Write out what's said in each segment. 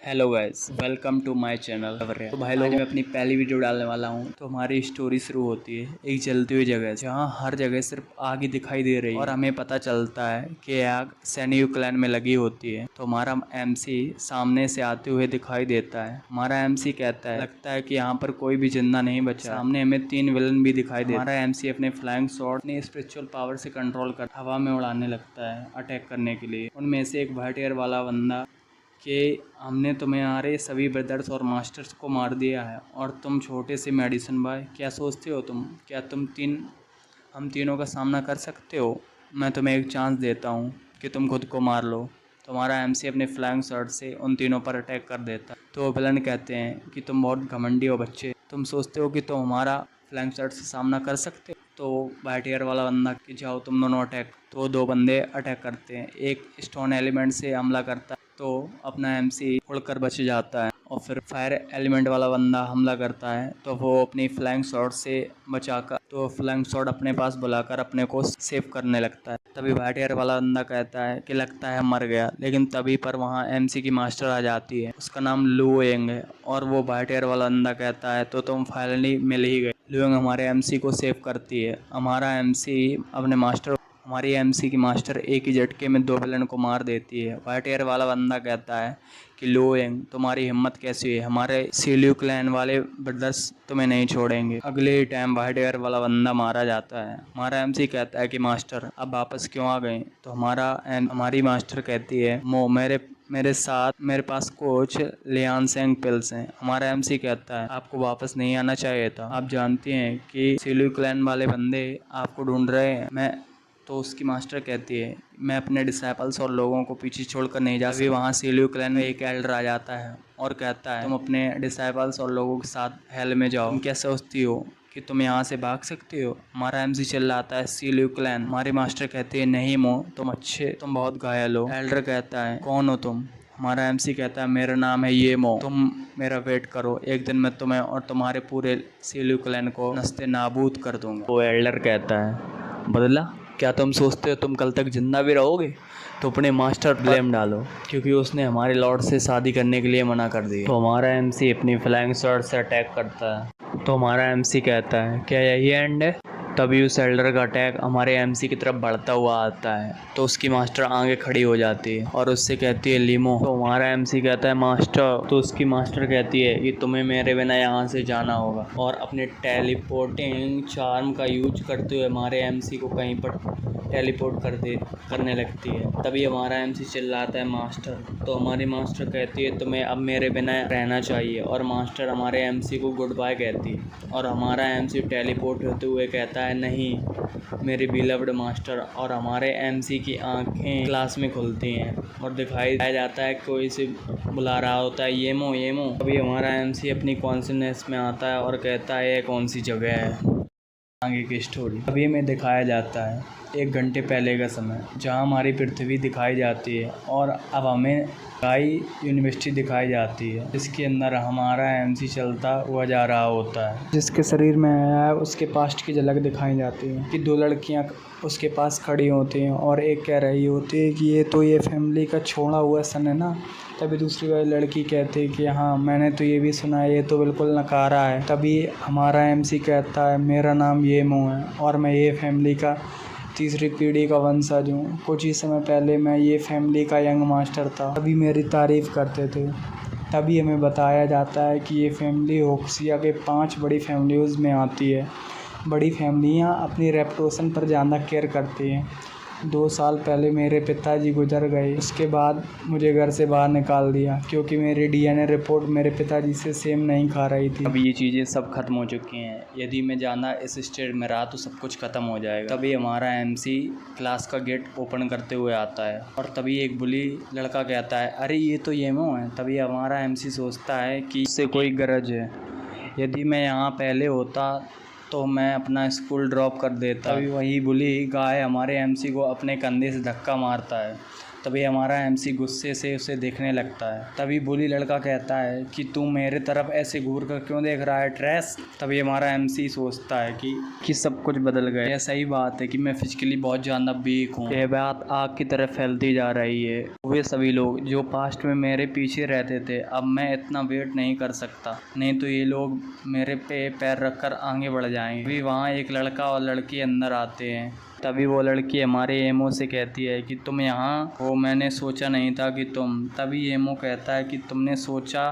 Hello guys, welcome to my channel. तो भाई लोग, मैं अपनी पहली वीडियो डालने वाला हूँ। तो हमारी स्टोरी शुरू होती है एक जलती हुई जगह से, जहाँ हर जगह सिर्फ आग ही दिखाई दे रही है और हमें पता चलता है कि आग सैनिक क्लैन में लगी होती है। तो हमारा एमसी सामने से आते हुए दिखाई देता है। हमारा एमसी कहता है लगता है कि यहाँ पर कोई भी जिंदा नहीं बचा। सामने हमें 3 विलन भी दिखाई देते। हमारा एमसी अपने फ्लाइंग शॉट अपनी स्पिरिचुअल पावर से कंट्रोल कर हवा में उड़ाने लगता है अटैक करने के लिए। उनमें से एक व्हाइट एयर वाला बंदा कि हमने तुम्हारे सभी ब्रदर्स और मास्टर्स को मार दिया है और तुम छोटे से मेडिसिन बॉय, क्या सोचते हो क्या हम तीनों का सामना कर सकते हो? मैं तुम्हें एक चांस देता हूँ कि तुम खुद को मार लो। तुम्हारा एमसी अपने फ्लाइंग शॉट से उन तीनों पर अटैक कर देता है। तो विलन कहते हैं कि तुम बहुत घमंडी हो बच्चे, तुम सोचते हो कि तुम हमारा फ्लाइंग शॉट से सामना कर सकते हो? तो वाइट एयर वाला बंदा कि जाओ तुम दोनों अटैक। तो 2 बंदे अटैक करते हैं। एक स्टोन एलिमेंट से हमला करता है तो अपना एमसी उड़कर बच जाता है, और फिर फायर एलिमेंट वाला बंदा हमला करता है तो वो अपनी फ्लाइंग शॉट से बचाकर तो फ्लाइंग शॉट अपने पास बुलाकर अपने को सेव करने लगता है। तभी व्हाइट एयर वाला बंदा कहता है कि लगता है मर गया, लेकिन तभी पर वहाँ एमसी की मास्टर आ जाती है। उसका नाम लू एंग है और वो व्हाइट एयर वाला बंदा कहता है तो तुम फाइनली मिल ही गए। लू एंग हमारे एमसी को सेव करती है। हमारी एमसी की मास्टर एक ही झटके में 2 विलन को मार देती है। व्हाइट एयर वाला बंदा कहता है कि लो एंग, तुम्हारी हिम्मत कैसी है? हमारे सील्यू क्लैन वाले ब्रदर्स तुम्हें नहीं छोड़ेंगे। अगले ही टाइम व्हाइट एयर वाला बंदा मारा जाता है। हमारा एमसी कहता है कि मास्टर अब वापस क्यों आ गए? तो हमारी मास्टर कहती है मो मेरे साथ मेरे पास कुछ लियांसेंग पिल्स हैं। हमारा एमसी कहता है आपको वापस नहीं आना चाहिए था, आप जानती हैं कि सील्यू क्लैन वाले बंदे आपको ढूंढ रहे हैं। तो उसकी मास्टर कहती है मैं अपने डिसाइपल्स और लोगों को पीछे छोड़कर नहीं जा सकती। वहाँ सील्यू क्लैन में एक एल्डर आ जाता है और कहता है तुम अपने डिसाइपल्स और लोगों के साथ हेल में जाओ। तुम क्या सोचती हो कि तुम यहाँ से भाग सकती हो? हमारा एमसी चिल्लाता है सील्यू क्लैन। हमारी मास्टर कहती है नहीं मो, तुम बहुत घायल हो। एल्डर कहता है कौन हो तुम? हमारा एमसी कहता है मेरा नाम है ये मो, तुम मेरा वेट करो, एक दिन मैं तुम्हें और तुम्हारे पूरे सील्यू क्लैन को नस्ते नाबूद कर दूंगा। वो एल्डर कहता है बदला, क्या तुम सोचते हो तुम कल तक जिंदा भी रहोगे? तो अपने मास्टर ब्लेम डालो, क्योंकि उसने हमारे लॉर्ड से शादी करने के लिए मना कर दिया। तो हमारा एमसी अपनी फ्लाइंग शॉट से अटैक करता है। तो हमारा एमसी कहता है क्या यही एंड है? तभी उस एल्डर का अटैक हमारे एमसी की तरफ बढ़ता हुआ आता है। तो उसकी मास्टर आगे खड़ी हो जाती है और उससे कहती है लिमो। तो हमारा एमसी कहता है मास्टर। तो उसकी मास्टर कहती है कि तुम्हें मेरे बिना यहाँ से जाना होगा, और अपने टेलीपोर्टिंग चार्म का यूज करते हुए हमारे एमसी को कहीं पर टेलीपोर्ट करने लगती है। तभी हमारा एमसी चिल्लाता है मास्टर। तो हमारी मास्टर कहती है तुम्हें अब मेरे बिना रहना चाहिए, और मास्टर हमारे एमसी को गुड बाय कहती है। और हमारा एमसी टेलीपोर्ट होते हुए कहता है नहीं मेरी बिलव्ड मास्टर। और हमारे एमसी की आंखें क्लास में खुलती हैं और दिखाई जाता है कोई से बुला रहा होता है ये मो। तभी हमारा एमसी अपनी कॉन्शियसनेस में आता है और कहता है ये कौन सी जगह है? आगे की स्टोरी अभी में दिखाया जाता है 1 घंटे पहले का समय, जहां हमारी पृथ्वी दिखाई जाती है और अब हमें गाई यूनिवर्सिटी दिखाई जाती है, जिसके अंदर हमारा एमसी चलता हुआ जा रहा होता है। जिसके शरीर में आया है उसके पास्ट की झलक दिखाई जाती है कि 2 लड़कियां उसके पास खड़ी होती हैं और एक कह रही होती है कि ये फैमिली का छोड़ा हुआ सन है ना। तभी दूसरी वाली लड़की कहती है कि हाँ मैंने तो ये भी सुना है, ये तो बिल्कुल नकारा है। तभी हमारा एमसी कहता है मेरा नाम ये मो है और मैं ये फैमिली का 3री पीढ़ी का वंशज हूँ। कुछ ही समय पहले मैं ये फैमिली का यंग मास्टर था, तभी मेरी तारीफ़ करते थे। तभी हमें बताया जाता है कि ये फैमिली होक्सिया के 5 बड़ी फैमिलीज़ में आती है। बड़ी फैमिलियाँ अपनी रेपुटेशन पर ज़्यादा केयर करती हैं। 2 साल पहले मेरे पिताजी गुजर गए, उसके बाद मुझे घर से बाहर निकाल दिया क्योंकि मेरी डीएनए रिपोर्ट मेरे पिताजी से सेम नहीं खा रही थी। अब ये चीज़ें सब खत्म हो चुकी हैं। यदि मैं जाना इस स्टेट में रहा तो सब कुछ खत्म हो जाएगा। तभी हमारा एमसी क्लास का गेट ओपन करते हुए आता है और तभी एक बुली लड़का कहता है अरे ये तो येमो है। तभी हमारा एमसी सोचता है कि इससे कोई गरज है, यदि मैं यहाँ पहले होता तो मैं अपना स्कूल ड्रॉप कर देता। अभी वही बुली गाय हमारे एमसी को अपने कंधे से धक्का मारता है। तभी हमारा एमसी गुस्से से उसे देखने लगता है। तभी बुली लड़का कहता है कि तू मेरे तरफ ऐसे घूर कर क्यों देख रहा है ट्रेस। तभी हमारा एमसी सोचता है कि सब कुछ बदल गया। यह सही बात है कि मैं फिजिकली बहुत ज़्यादा वीक हूँ। यह बात आग की तरफ फैलती जा रही है। वे सभी लोग जो पास्ट में मेरे पीछे रहते थे, अब मैं इतना वेट नहीं कर सकता, नहीं तो ये लोग मेरे पे पैर रखकर आगे बढ़ जाएंगे। अभी वहाँ एक लड़का और लड़की अंदर आते हैं। तभी वो लड़की हमारे एमओ से कहती है कि तुम यहाँ हो, मैंने सोचा नहीं था कि तुम। तभी एमओ कहता है कि तुमने सोचा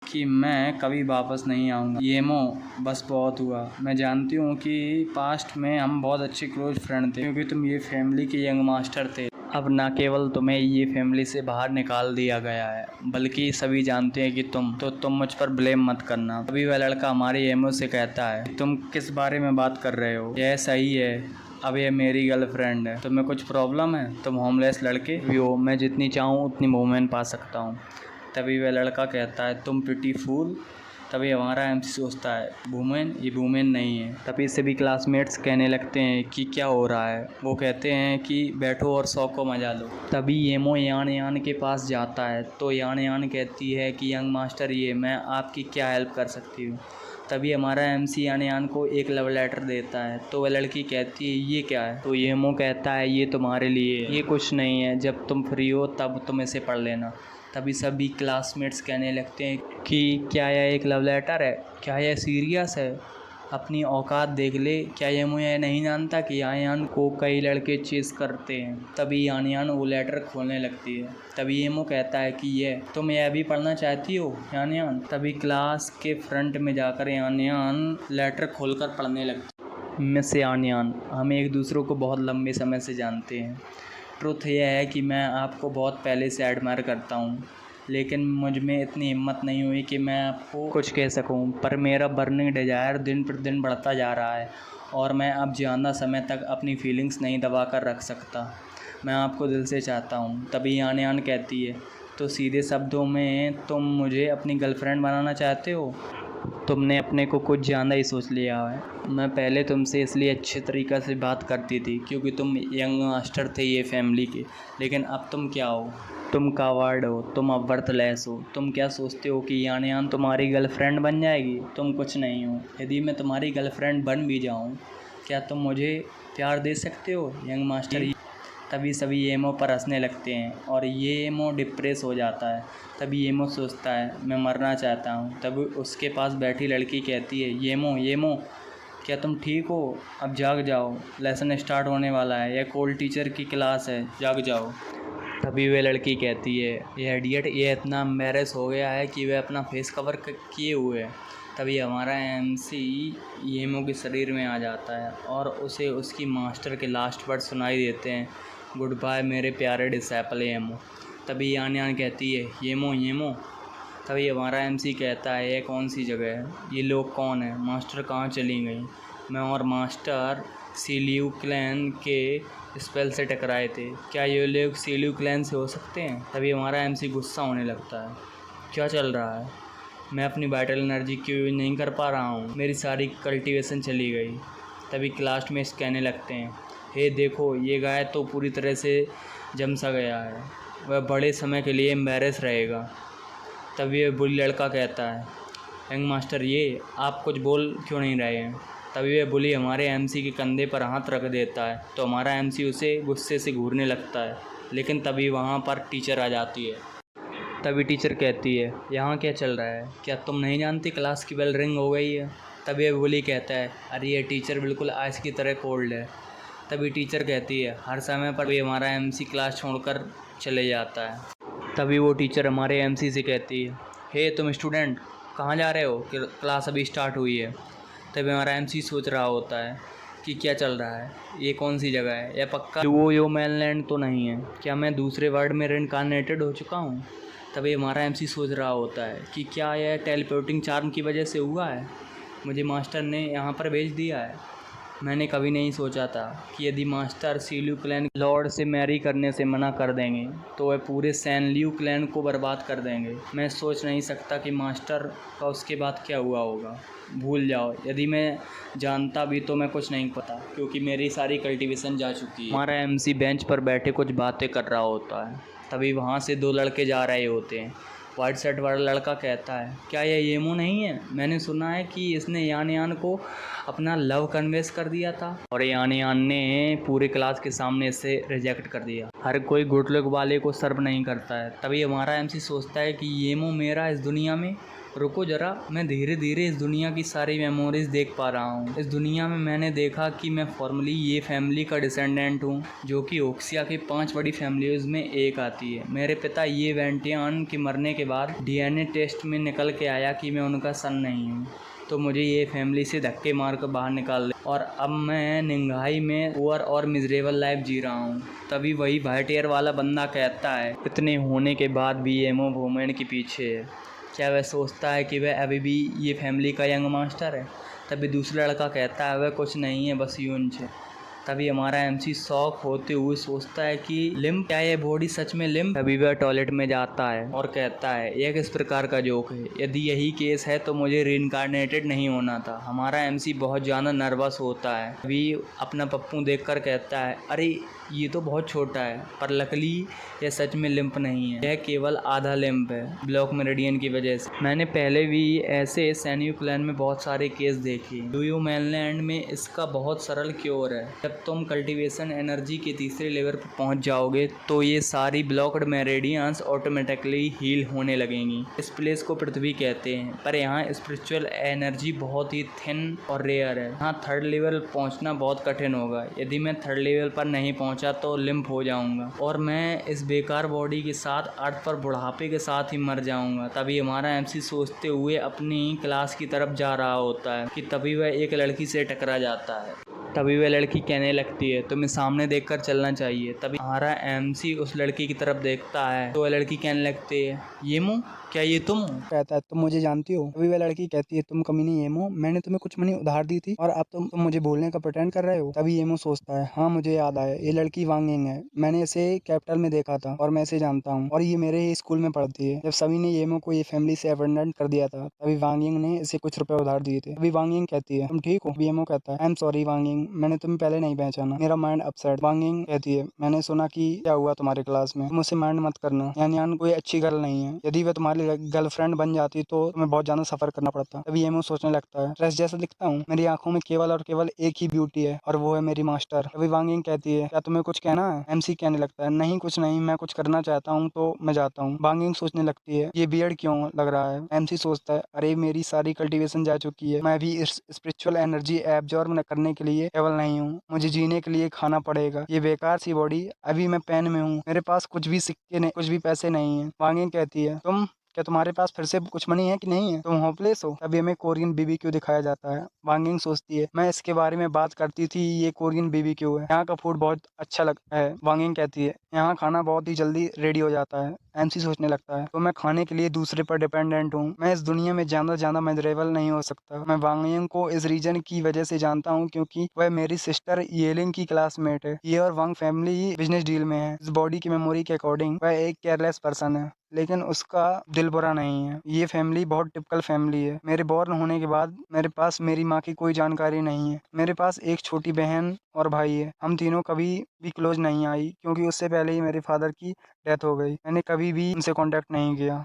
कि मैं कभी वापस नहीं आऊँगा। एमओ बस बहुत हुआ। मैं जानती हूँ कि पास्ट में हम बहुत अच्छे क्लोज फ्रेंड थे, क्योंकि तुम ये फैमिली के यंग मास्टर थे। अब ना केवल तुम्हें ये फैमिली से बाहर निकाल दिया गया है, बल्कि सभी जानते हैं कि तुम मुझ पर ब्लेम मत करना। अभी वह लड़का हमारे एमओ से कहता है, तुम किस बारे में बात कर रहे हो? यह सही है, अब ये मेरी गर्लफ्रेंड है। तुम्हें कुछ प्रॉब्लम है? तुम होमलेस लड़के भी हो, मैं जितनी चाहूँ उतनी वूमेन पा सकता हूँ। तभी वह लड़का कहता है, तुम पिटी फूल। तभी हमारा एमसी सोचता है, वूमेन? ये वूमेन नहीं है। तभी सभी क्लासमेट्स कहने लगते हैं कि क्या हो रहा है। वो कहते हैं कि बैठो और शौक को मजा लो। तभी येमो यान यान के पास जाता है तो यान यान कहती है कि यंग मास्टर, ये मैं आपकी क्या हेल्प कर सकती हूँ। तभी हमारा एमसी यान यान को एक लव लेटर देता है तो वह लड़की कहती है, ये क्या है? तो येमो कहता है, ये तुम्हारे लिए, ये कुछ नहीं है, जब तुम फ्री हो तब तुम इसे पढ़ लेना। तभी सभी क्लासमेट्स कहने लगते हैं कि क्या यह एक लव लेटर है? क्या यह सीरियस है? अपनी औकात देख ले। क्या ये मुझे नहीं जानता कि यान यान को कई लड़के चेस करते हैं। तभी यान यान वो लेटर खोलने लगती है। तभी येमो कहता है कि ये तुम यह भी पढ़ना चाहती हो यान यान? तभी क्लास के फ्रंट में जाकर यान यान लेटर खोलकर पढ़ने लगती। मिस यान यान, हम एक दूसरे को बहुत लंबे समय से जानते हैं। ट्रुथ यह है कि मैं आपको बहुत पहले से एडमायर करता हूँ, लेकिन मुझ में इतनी हिम्मत नहीं हुई कि मैं आपको कुछ कह सकूं। पर मेरा बर्निंग डिज़ायर दिन प्रतिदिन बढ़ता जा रहा है और मैं अब ज़्यादा समय तक अपनी फीलिंग्स नहीं दबा कर रख सकता। मैं आपको दिल से चाहता हूं। तभी यान यान कहती है, तो सीधे शब्दों में तुम मुझे अपनी गर्लफ्रेंड बनाना चाहते हो? तुमने अपने को कुछ ज़्यादा ही सोच लिया है। मैं पहले तुमसे इसलिए अच्छे तरीक़े से बात करती थी क्योंकि तुम यंग मास्टर थे ये फैमिली के, लेकिन अब तुम क्या हो? तुम कावर्ड हो, तुम अब वर्थलेस हो। तुम क्या सोचते हो कि यान यान तुम्हारी गर्लफ्रेंड बन जाएगी? तुम कुछ नहीं हो। यदि मैं तुम्हारी गर्लफ्रेंड बन भी जाऊँ, क्या तुम मुझे प्यार दे सकते हो यंग मास्टर? तभी सभी येमो पर हंसने लगते हैं और येमो डिप्रेस हो जाता है। तभी येमो सोचता है, मैं मरना चाहता हूँ। तभी उसके पास बैठी लड़की कहती है, येमो येमो, क्या तुम ठीक हो? अब जाग जाओ, लेसन स्टार्ट होने वाला है। यह कोल्ड टीचर की क्लास है, जाग जाओ। तभी वह लड़की कहती है, यह इडियट ये इतना एम्बैरेस हो गया है कि वह अपना फेस कवर किए हुए है। तभी हमारा एमसी येमो के शरीर में आ जाता है और उसे उसकी मास्टर के लास्ट वर्ड सुनाई देते हैं, गुड बाय मेरे प्यारे डिसेपल येमो। तभी यान यान कहती है, येमो येमो। तभी हमारा एमसी कहता है, ये कौन सी जगह है? ये लोग कौन है? मास्टर कहाँ चली गई? मैं और मास्टर सीलियू क्लैन के स्पेल से टकराए थे। क्या ये लोग सीलियू क्लैन से हो सकते हैं? तभी हमारा एमसी गुस्सा होने लगता है, क्या चल रहा है? मैं अपनी वाइटल एनर्जी क्यों यूज नहीं कर पा रहा हूँ? मेरी सारी कल्टीवेशन चली गई। तभी क्लास में कहने लगते हैं, हे देखो, ये गाय तो पूरी तरह से जम सा गया है, वह बड़े समय के लिए एम्बैरेस रहेगा। तभी वह बुली लड़का कहता है, यंग मास्टर ये आप कुछ बोल क्यों नहीं रहे हैं? तभी वह बुली हमारे एमसी के कंधे पर हाथ रख देता है तो हमारा एमसी उसे गुस्से से घूरने लगता है, लेकिन तभी वहाँ पर टीचर आ जाती है। तभी टीचर कहती है, यहाँ क्या चल रहा है? क्या तुम नहीं जानती क्लास की बेल रिंग हो गई है? तभी वह बुली कहता है, अरे ये टीचर बिल्कुल आइस की तरह कोल्ड है। तभी टीचर कहती है, हर समय पर भी हमारा एमसी क्लास छोड़कर चले जाता है। तभी वो टीचर हमारे एमसी से कहती है, हे तुम स्टूडेंट कहाँ जा रहे हो? क्लास अभी स्टार्ट हुई है। तभी हमारा एमसी सोच रहा होता है कि क्या चल रहा है, ये कौन सी जगह है? यह पक्का यो मैनलैंड तो नहीं है? क्या मैं दूसरे वर्ल्ड में रिइंकार्नेटेड हो चुका हूँ? तभी हमारा एमसी सोच रहा होता है कि क्या यह टेलीपोर्टिंग चार्म की वजह से हुआ है? मुझे मास्टर ने यहाँ पर भेज दिया है। मैंने कभी नहीं सोचा था कि यदि मास्टर सील्यू क्लैन लॉर्ड से मैरी करने से मना कर देंगे तो वह पूरे सैनलियू क्लैन को बर्बाद कर देंगे। मैं सोच नहीं सकता कि मास्टर का उसके बाद क्या हुआ होगा। भूल जाओ, यदि मैं जानता भी तो मैं कुछ नहीं पता, क्योंकि मेरी सारी कल्टीवेशन जा चुकी है। हमारा एमसी बेंच पर बैठे कुछ बातें कर रहा होता है, तभी वहाँ से दो लड़के जा रहे होते हैं। वाइट शर्ट वाला लड़का कहता है, क्या यह येमो नहीं है? मैंने सुना है कि इसने यान यान को अपना लव कन्वेंस कर दिया था और यान यान ने पूरे क्लास के सामने इसे रिजेक्ट कर दिया। हर कोई गुड लक वाले को सर्व नहीं करता है। तभी हमारा एमसी सोचता है कि येमो मेरा इस दुनिया में, रुको जरा, मैं धीरे धीरे इस दुनिया की सारी मेमोरीज देख पा रहा हूँ। इस दुनिया में मैंने देखा कि मैं फॉर्मली ये फैमिली का डिसेंडेंट हूँ, जो कि ओक्सिया की 5 बड़ी फैमिलीज में एक आती है। मेरे पिता ये वेंटियान के मरने के बाद डीएनए टेस्ट में निकल के आया कि मैं उनका सन नहीं हूँ, तो मुझे ये फैमिली से धक्के मार कर बाहर निकाल दे और अब मैं निंगाई में पुअर और मिजरेबल लाइफ जी रहा हूँ। तभी वही वाइट एयर वाला बंदा कहता है, इतने होने के बाद भी येमो वुमेन के पीछे है। क्या वह सोचता है कि वह अभी भी ये फैमिली का यंग मास्टर है? तभी दूसरा लड़का कहता है, वह कुछ नहीं है, बस यूंच है। तभी हमारा एमसी शॉक होते हुए सोचता है कि लिम्प, क्या ये बॉडी सच में लिम्प? तभी वह टॉयलेट में जाता है और कहता है, यह किस प्रकार का जोक है? यदि यही केस है तो मुझे रीइंकार्नेटेड नहीं होना था। हमारा एमसी बहुत ज़्यादा नर्वस होता है। तभी अपना पप्पू देखकर कहता है, अरे ये तो बहुत छोटा है, पर लकली यह सच में लिम्प नहीं है, यह केवल आधा लिम्प है ब्लॉक मेरिडियन की वजह से। मैंने पहले भी ऐसे सैन्यू क्लैन में बहुत सारे केस देखे। ड्यूयू मेनलैंड में इसका बहुत सरल क्योर है। जब तुम कल्टीवेशन एनर्जी के तीसरे लेवल पर पहुंच जाओगे तो ये सारी ब्लॉक्ड मेरिडियंस ऑटोमेटिकली हील होने लगेंगी। इस प्लेस को पृथ्वी कहते हैं, पर यहाँ स्पिरिचुअल एनर्जी बहुत ही थिन और रेयर है। यहाँ थर्ड लेवल पहुँचना बहुत कठिन होगा। यदि मैं थर्ड लेवल पर नहीं पहुँचा तो लिम्प हो जाऊंगा और मैं इस बेकार बॉडी के साथ अर्थ पर बुढ़ापे के साथ ही मर जाऊंगा। तभी हमारा एमसी सोचते हुए अपनी क्लास की तरफ जा रहा होता है कि तभी वह एक लड़की से टकरा जाता है। तभी वह लड़की कहने लगती है, तुम्हें सामने देखकर चलना चाहिए। तभी हमारा एमसी उस लड़की की तरफ देखता है तो वह लड़की कहने लगती है, येमो, क्या ये तुम हो? कहता है, तुम मुझे जानती हो? तभी वह लड़की कहती है, तुम कमीनी येमो, मैंने तुम्हें कुछ मनी उधार दी थी और अब तुम मुझे बोलने का प्रिटेंड कर रहे हो? तभी येमो सोचता है, हाँ मुझे याद आया, ये लड़की वांग यिंग है। मैंने इसे कैपिटल में देखा था और मैं इसे जानता हूँ और ये मेरे ही स्कूल में पढ़ती है। जब सभी ने येमो को ये फैमिली से अबंडन कर दिया था तभी वांग यिंग ने इसे कुछ रुपए उधार दिए थे। तभी वांग यिंग कहती है, तुम ठीक हो? येमो कहता है, I am sorry Wang Ying, मैंने तुम्हें पहले नहीं पहचाना, मेरा माइंड अपसेट। वांग यिंग कहती है, मैंने सुना कि क्या हुआ तुम्हारे क्लास में, तुम उसे माइंड मत करना, यान कोई अच्छी गर्ल नहीं है, यदि वह तुम्हारी गर्लफ्रेंड बन जाती तो तुम्हें बहुत ज्यादा सफर करना पड़ता। तभी येमो सोचने लगता है, ड्रेस जैसा दिखता हूँ, मेरी आंखों में केवल और केवल एक ही ब्यूटी है और वो है मेरी मास्टर। तभी वांग यिंग कहती है, क्या तुम्हें कुछ कहना है? एमसी कहने लगता है, नहीं कुछ नहीं, मैं कुछ करना चाहता हूँ तो मैं जाता हूँ। वांग यिंग सोचने लगती है, ये बियर्ड क्यों लग रहा है? एमसी सोचता है, अरे मेरी सारी कल्टीवेशन जा चुकी है, मैं भी इस स्पिरिचुअल एनर्जी एब्जॉर्ब करने के लिए केवल नहीं हूँ, मुझे जीने के लिए खाना पड़ेगा। ये बेकार सी बॉडी, अभी मैं पेन में हूँ, मेरे पास कुछ भी सिक्के नहीं, कुछ भी पैसे नहीं है। वांग यिंग कहती है, क्या तुम्हारे पास फिर से कुछ मनी है कि नहीं है? तुम होपलेस हो? तभी हमें कोरियन बीबीक्यू दिखाया जाता है। वांग यिंग सोचती है, मैं इसके बारे में बात करती थी, ये कोरियन बीबीक्यू है, यहाँ का फूड बहुत अच्छा लगता है। वांग यिंग कहती है, यहाँ खाना बहुत ही जल्दी रेडी हो जाता है। एमसी सोचने लगता है, तो मैं खाने के लिए दूसरे पर डिपेंडेंट हूँ, मैं इस दुनिया में ज्यादा मेजरेबल नहीं हो सकता। मैं वांग यिंग को इस रीजन की वजह से जानता हूँ क्योंकि वह मेरी सिस्टर येलिंग की क्लासमेट है। ये और वांग फैमिली बिजनेस डील में है। इस बॉडी की मेमोरी के अकॉर्डिंग वह एक केयरलेस पर्सन है, लेकिन उसका दिल बुरा नहीं है। ये फैमिली बहुत टिपिकल फैमिली है। मेरे बॉर्न होने के बाद मेरे पास मेरी माँ की कोई जानकारी नहीं है। मेरे पास एक छोटी बहन और भाई है। हम तीनों कभी भी क्लोज नहीं आई क्योंकि उससे पहले ही मेरे फादर की डेथ हो गई। मैंने कभी भी उनसे कांटेक्ट नहीं किया।